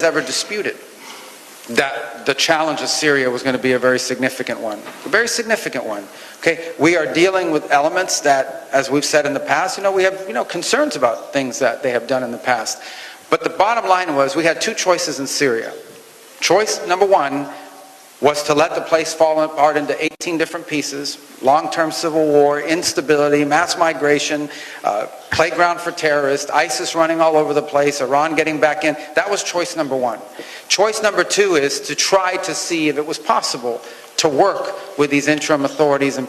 ever disputed that the challenge of Syria was going to be a very significant one. A very significant one. Okay, we are dealing with elements that, as we've said in the past, we have concerns about things that they have done in the past. But the bottom line was we had two choices in Syria. Choice number one was to let the place fall apart into 18 different pieces, long-term civil war, instability, mass migration, playground for terrorists, ISIS running all over the place, Iran getting back in. That was choice number one. Choice number two is to try to see if it was possible to work with these interim authorities and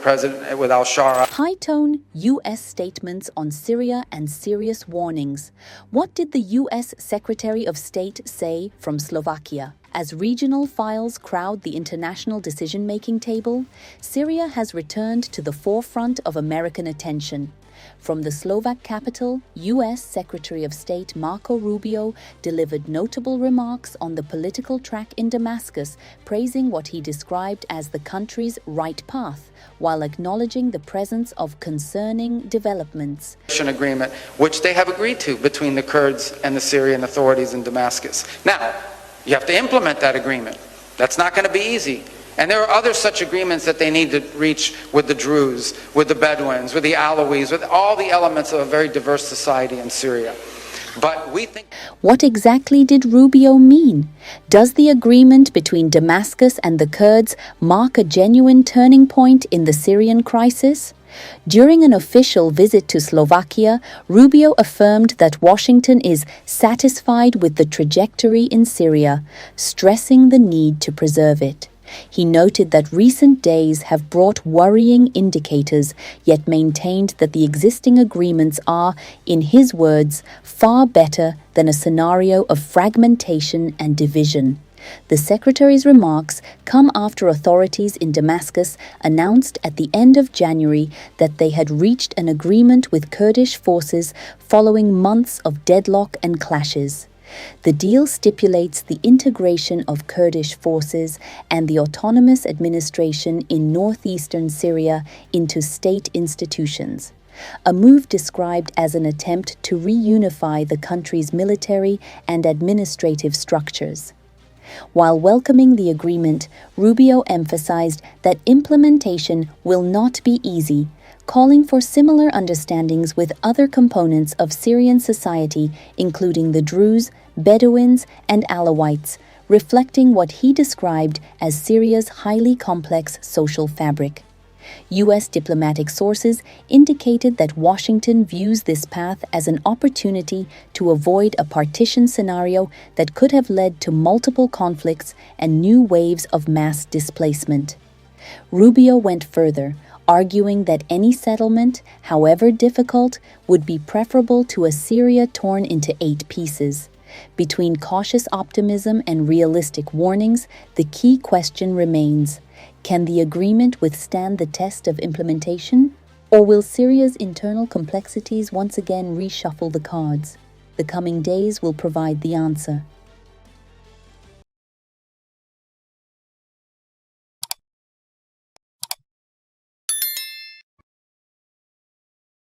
with al-Sharaa. High-tone U.S. statements on Syria and serious warnings. What did the U.S. Secretary of State say from Slovakia? As regional files crowd the international decision-making table, Syria has returned to the forefront of American attention. From the Slovak capital, U.S. Secretary of State Marco Rubio delivered notable remarks on the political track in Damascus, praising what he described as the country's right path, while acknowledging the presence of concerning developments. Agreement, which they have agreed to between the Kurds and the Syrian authorities in Damascus. Now, you have to implement that agreement. That's not going to be easy. And there are other such agreements that they need to reach with the Druze, with the Bedouins, with the Alawites, with all the elements of a very diverse society in Syria. But we think... What exactly did Rubio mean? Does the agreement between Damascus and the Kurds mark a genuine turning point in the Syrian crisis? During an official visit to Slovakia, Rubio affirmed that Washington is satisfied with the trajectory in Syria, stressing the need to preserve it. He noted that recent days have brought worrying indicators, yet maintained that the existing agreements are, in his words, far better than a scenario of fragmentation and division. The Secretary's remarks come after authorities in Damascus announced at the end of January that they had reached an agreement with Kurdish forces following months of deadlock and clashes. The deal stipulates the integration of Kurdish forces and the autonomous administration in northeastern Syria into state institutions, a move described as an attempt to reunify the country's military and administrative structures. While welcoming the agreement, Rubio emphasized that implementation will not be easy, calling for similar understandings with other components of Syrian society, including the Druze, Bedouins, and Alawites, reflecting what he described as Syria's highly complex social fabric. U.S. diplomatic sources indicated that Washington views this path as an opportunity to avoid a partition scenario that could have led to multiple conflicts and new waves of mass displacement. Rubio went further, arguing that any settlement, however difficult, would be preferable to a Syria torn into 8 pieces. Between cautious optimism and realistic warnings, the key question remains: can the agreement withstand the test of implementation? Or will Syria's internal complexities once again reshuffle the cards? The coming days will provide the answer.